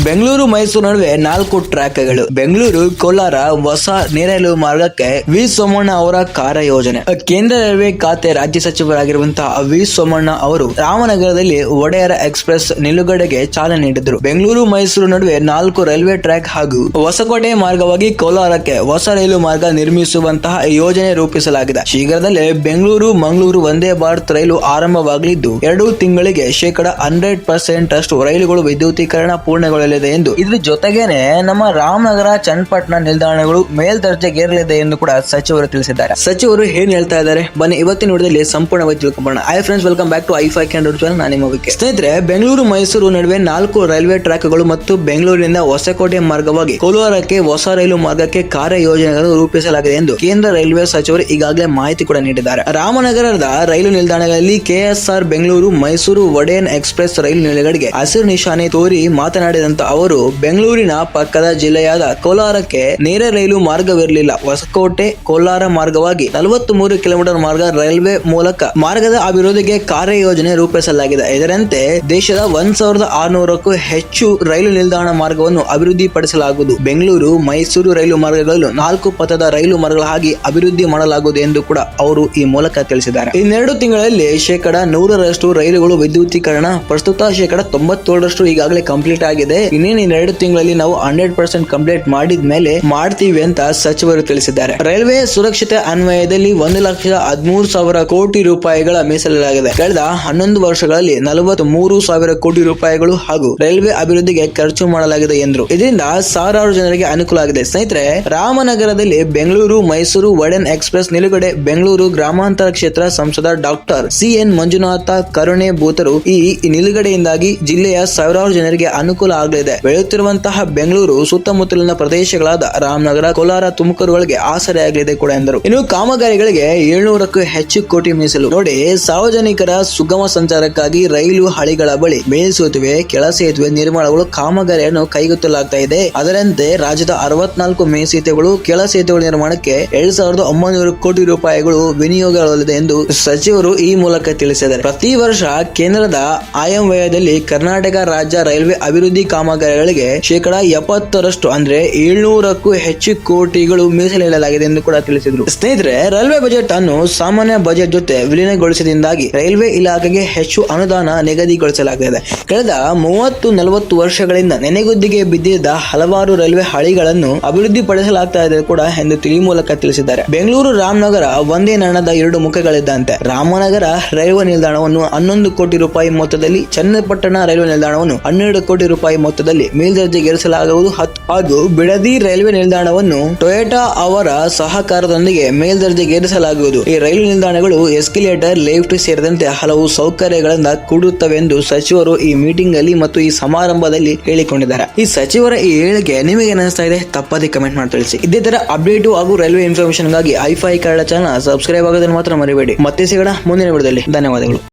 ಬೆಂಗಳೂರು ಮೈಸೂರು ನಡುವೆ 4 ಟ್ರ್ಯಾಕ್ಗಳು. ಬೆಂಗಳೂರು ಕೋಲಾರ ಹೊಸ ನೇರ ರೈಲು ಮಾರ್ಗಕ್ಕೆ ವಿ ಸೋಮಣ್ಣ ಅವರ ಕಾರ್ಯಯೋಜನೆ. ಕೇಂದ್ರ ರೈಲ್ವೆ ಖಾತೆ ರಾಜ್ಯ ಸಚಿವರಾಗಿರುವಂತಹ ವಿ ಸೋಮಣ್ಣ ಅವರು ರಾಮನಗರದಲ್ಲಿ ಒಡೆಯರ ಎಕ್ಸ್ಪ್ರೆಸ್ ನಿಲುಗಡೆಗೆ ಚಾಲನೆ ನೀಡಿದರು. ಬೆಂಗಳೂರು ಮೈಸೂರು ನಡುವೆ 4 ರೈಲ್ವೆ ಟ್ರ್ಯಾಕ್ ಹಾಗೂ ಹೊಸಕೋಟೆ ಮಾರ್ಗವಾಗಿ ಕೋಲಾರಕ್ಕೆ ಹೊಸ ರೈಲು ಮಾರ್ಗ ನಿರ್ಮಿಸುವಂತಹ ಯೋಜನೆ ರೂಪಿಸಲಾಗಿದೆ. ಶೀಘ್ರದಲ್ಲೇ ಬೆಂಗಳೂರು ಮಂಗಳೂರು ವಂದೇ ಭಾರತ್ ರೈಲು ಆರಂಭವಾಗಲಿದ್ದು 2 ತಿಂಗಳಿಗೆ 100% ಅಷ್ಟು ರೈಲುಗಳು ವಿದ್ಯುದೀಕರಣ ಪೂರ್ಣಗೊಳ್ಳಲಿದೆ ಎಂದು, ಇದ್ರ ಜೊತೆಗೇನೆ ನಮ್ಮ ರಾಮನಗರ ಚನ್ನಪಟ್ಟಣ ನಿಲ್ದಾಣಗಳು ಮೇಲ್ದರ್ಜೆಗೇರಲಿದೆ ಎಂದು ಕೂಡ ಸಚಿವರು ತಿಳಿಸಿದ್ದಾರೆ. ಸಚಿವರು ಏನ್ ಹೇಳ್ತಾ ಇದ್ದಾರೆ ಬನ್ನಿ ಇವತ್ತಿನ ವಿಡಿಯೋದಲ್ಲಿ ಸಂಪೂರ್ಣವಾಗಿ ತಿಳ್ಕೊಂಬೋಣ. Hi friends, welcome back to ಐ5 ಕ್ಯಾಂಡ್ ಚಾನಲ್. ನಾನು ನಿಮ್ಮ ವಿಕೆ. ಸ್ನೇಹಿತರೆ, ಬೆಂಗಳೂರು ಮೈಸೂರು ನಡುವೆ 4 ರೈಲ್ವೆ ಟ್ರ್ಯಾಕ್ಗಳು ಮತ್ತು ಬೆಂಗಳೂರಿನಿಂದ ಹೊಸಕೋಟೆ ಮಾರ್ಗವಾಗಿ ಕೋಲಾರಕ್ಕೆ ಹೊಸ ರೈಲು ಮಾರ್ಗಕ್ಕೆ ಕಾರ್ಯಯೋಜನೆಗಳನ್ನು ರೂಪಿಸಲಾಗಿದೆ ಎಂದು ಕೇಂದ್ರ ರೈಲ್ವೆ ಸಚಿವರು ಈಗಾಗಲೇ ಮಾಹಿತಿ ಕೂಡ ನೀಡಿದ್ದಾರೆ. ರಾಮನಗರದ ರೈಲು ನಿಲ್ದಾಣಗಳಲ್ಲಿ ಕೆಎಸ್ಆರ್ ಬೆಂಗಳೂರು ಮೈಸೂರು ಒಡೆಯನ್ ಎಕ್ಸ್ಪ್ರೆಸ್ ರೈಲು ನಿಲುಗಡೆಗೆ ಹಸಿರು ನಿಶಾನೆ ತೋರಿ ಮಾತನಾಡಿದಂತ ಅವರು, ಬೆಂಗಳೂರಿನ ಪಕ್ಕದ ಜಿಲ್ಲೆಯಾದ ಕೋಲಾರಕ್ಕೆ ನೇರ ರೈಲು ಮಾರ್ಗವಿರಲಿಲ್ಲ. ಹೊಸಕೋಟೆ ಕೋಲಾರ ಮಾರ್ಗವಾಗಿ 43 ಕಿಲೋಮೀಟರ್ ಮಾರ್ಗ ರೈಲ್ವೆ ಮೂಲಕ ಮಾರ್ಗದ ಅಭಿವೃದ್ಧಿಗೆ ಕಾರ್ಯಯೋಜನೆ ರೂಪಿಸಲಾಗಿದೆ. ಇದರಂತೆ ದೇಶದ 1600ಕ್ಕೂ ಹೆಚ್ಚು ರೈಲು ನಿಲ್ದಾಣ ಮಾರ್ಗವನ್ನು ಅಭಿವೃದ್ಧಿಪಡಿಸಲಾಗುವುದು. ಬೆಂಗಳೂರು ಮೈಸೂರು ರೈಲು ಮಾರ್ಗಗಳನ್ನು 4 ಪಥದ ರೈಲು ಮಾರ್ಗಗಳಾಗಿ ಅಭಿವೃದ್ಧಿ ಮಾಡಲಾಗುವುದು ಎಂದು ಕೂಡ ಅವರು ಈ ಮೂಲಕ ತಿಳಿಸಿದ್ದಾರೆ. ಇನ್ನೆರಡು ತಿಂಗಳಲ್ಲಿ 100% ರೈಲುಗಳು ವಿದ್ಯುದೀಕರಣ, ಪ್ರಸ್ತುತ 97% ಈಗಾಗಲೇ ಕಂಪ್ಲೀಟ್ ಆಗಿದೆ. ಇನ್ನೇನು 2 ತಿಂಗಳಲ್ಲಿ ನಾವು 100% ಕಂಪ್ಲೀಟ್ ಮಾಡಿದ್ಮೇಲೆ ಮಾಡ್ತೀವಿ ಅಂತ ಸಚಿವರು ತಿಳಿಸಿದ್ದಾರೆ. ರೈಲ್ವೆ ಸುರಕ್ಷತೆ ಅನ್ವಯದಲ್ಲಿ 1,13,000 ಕೋಟಿ ರೂಪಾಯಿಗಳ ಮೀಸಲಿಡಲಾಗಿದೆ. ಕಳೆದ 11 ವರ್ಷಗಳಲ್ಲಿ 43,000 ಕೋಟಿ ರೂಪಾಯಿಗಳು ಹಾಗೂ ರೈಲ್ವೆ ಅಭಿವೃದ್ಧಿಗೆ ಖರ್ಚು ಮಾಡಲಾಗಿದೆ ಎಂದರು. ಇದರಿಂದ ಸಾವಿರಾರು ಜನರಿಗೆ ಅನುಕೂಲ ಆಗಿದೆ. ಸ್ನೇಹಿತರೆ, ರಾಮನಗರದಲ್ಲಿ ಬೆಂಗಳೂರು ಮೈಸೂರು ಒಡೆಯನ್ ಎಕ್ಸ್ಪ್ರೆಸ್ ನಿಲುಗಡೆ. ಬೆಂಗಳೂರು ಗ್ರಾಮಾಂತರ ಕ್ಷೇತ್ರ ಸಂಸದ ಡಾಕ್ಟರ್ ಸಿ.ಎನ್. ಮಂಜುನಾಥ ಕರುಣೆ ಭೂತರು ಈ ನಿಲುಗಡೆಯಿಂದಾಗಿ ಜಿಲ್ಲೆಯ ಸಾವಿರಾರು ಜನರಿಗೆ ಅನುಕೂಲ ಆಗಲಿದೆ. ಬೆಳೆಯುತ್ತಿರುವಂತಹ ಬೆಂಗಳೂರು ಸುತ್ತಮುತ್ತಲಿನ ಪ್ರದೇಶಗಳಾದ ರಾಮನಗರ, ಕೋಲಾರ, ತುಮಕೂರುಗಳಿಗೆ ಆಸರೆಯಾಗಲಿದೆ ಕೂಡ ಎಂದರು. ಇನ್ನು ಕಾಮಗಾರಿಗಳಿಗೆ 700ಕ್ಕೂ ಹೆಚ್ಚು ಕೋಟಿ ಮೀಸಲು. ನೋಡಿ, ಸಾರ್ವಜನಿಕರ ಸುಗಮ ಸಂಚಾರಕ್ಕಾಗಿ ರೈಲು ಹಳಿಗಳ ಬಳಿ ಮೇಲ್ಸೇತುವೆ, ಕೆಳ ಸೇತುವೆ ನಿರ್ಮಾಣಗಳು ಕಾಮಗಾರಿಯನ್ನು ಕೈಗೆತ್ತಲಾಗ್ತಾ ಇದೆ. ಅದರಂತೆ ರಾಜ್ಯದ 64 ಮೇಲ್ಸೇತುವೆಗಳು, ಕೆಳ ಸೇತುವೆ ನಿರ್ಮಾಣಕ್ಕೆ 2,900 ಕೋಟಿ ರೂಪಾಯಿಗಳು ವಿನಿಯೋಗಗೊಳ್ಳಲಿದೆ ಎಂದು ಸಚಿವರು ಈ ಮೂಲಕ ತಿಳಿಸಿದ್ದಾರೆ. ಪ್ರತಿ ವರ್ಷ ಕೇಂದ್ರದ ಆಯವ್ಯಯದಲ್ಲಿ ಕರ್ನಾಟಕ ರಾಜ್ಯ ರೈಲ್ವೆ ಅಭಿವೃದ್ಧಿ ಕಾಮಗಾರಿಗಳಿಗೆ 70% ಅಂದ್ರೆ 700ಕ್ಕೂ ಹೆಚ್ಚು ಕೋಟಿಗಳು ಮೀಸಲಿಡಲಾಗಿದೆ ಎಂದು ಕೂಡ ತಿಳಿಸಿದರು. ಸ್ನೇಹಿತರೆ, ರೈಲ್ವೆ ಬಜೆಟ್ ಅನ್ನು ಸಾಮಾನ್ಯ ಬಜೆಟ್ ಜೊತೆ ವಿಲೀನಗೊಳಿಸಿದಿಂದಾಗಿ ರೈಲ್ವೆ ಇಲಾಖೆಗೆ ಹೆಚ್ಚು ಅನುದಾನ ನಿಗದಿಗೊಳಿಸಲಾಗಿದೆ. ಕಳೆದ 30-40 ವರ್ಷಗಳಿಂದ ನೆನೆಗುದ್ದಿಗೆ ಬಿದ್ದಿದ್ದ ಹಲವಾರು ರೈಲ್ವೆ ಹಳಿಗಳನ್ನು ಅಭಿವೃದ್ಧಿಪಡಿಸಲಾಗ್ತಾ ಇದೆ ಕೂಡ ಎಂದು ಈ ಮೂಲಕ ತಿಳಿಸಿದ್ದಾರೆ. ಬೆಂಗಳೂರು ರಾಮನಗರ ಒಂದೇ ನಾಣ್ಯದ 2 ಮುಖಗಳಿದ್ದಂತೆ. ರಾಮನಗರ ರೈಲ್ವೆ ನಿಲ್ದಾಣವನ್ನು 11 ಕೋಟಿ ರೂಪಾಯಿ ಮೊತ್ತದಲ್ಲಿ, ಚನ್ನಪಟ್ಟಣ ರೈಲ್ವೆ ನಿಲ್ದಾಣವನ್ನು 12 ಕೋಟಿ ರೂಪಾಯಿ ಮೊತ್ತದಲ್ಲಿ ಮೇಲ್ದರ್ಜೆಗೇರಿಸಲಾಗುವುದು ಹಾಗೂ ಬಿಡದಿ ರೈಲ್ವೆ ನಿಲ್ದಾಣವನ್ನು ಟೊಯೋಟಾ ಅವರ ಸಹಕಾರದೊಂದಿಗೆ ಮೇಲ್ದರ್ಜೆಗೇರಿಸಲಾಗುವುದು. ಈ ರೈಲು ನಿಲ್ದಾಣಗಳು ಎಸ್ಕಲೇಟರ್, ಲಿಫ್ಟ್ ಸೇರಿದಂತೆ ಹಲವು ಸೌಕರ್ಯಗಳಿಂದ ಕೂಡುತ್ತವೆ ಎಂದು ಸಚಿವರು ಈ ಮೀಟಿಂಗ್ ಅಲ್ಲಿ ಮತ್ತು ಈ ಸಮಾರಂಭದಲ್ಲಿ ಹೇಳಿಕೊಂಡಿದ್ದಾರೆ. ಈ ಸಚಿವರ ಈ ಹೇಳಿಕೆ ನಿಮಗೆ ಅನಿಸ್ತಾ ಇದೆ? ತಪ್ಪದೆ ಕಮೆಂಟ್ ಮಾಡಿ ತಿಳಿಸಿ. ಇದೇ ತರ ಅಪ್ಡೇಟ್ ಹಾಗೂ ರೈಲ್ವೆ ಇನ್ಫಾರ್ಮೇಶನ್ ಗಾಗಿ ಐ5 ಕನ್ನಡ ಚಾನಲ್ ಸಬ್ಸ್ಕ್ರೈಬ್ ಆಗೋದನ್ನು ಮಾತ್ರ ಮರಿಬೇಡಿ. ಮತ್ತೆ ಸಿಗೋಣ ಮುಂದಿನ ವಿಡಿಯೋದಲ್ಲಿ. ಧನ್ಯವಾದಗಳು.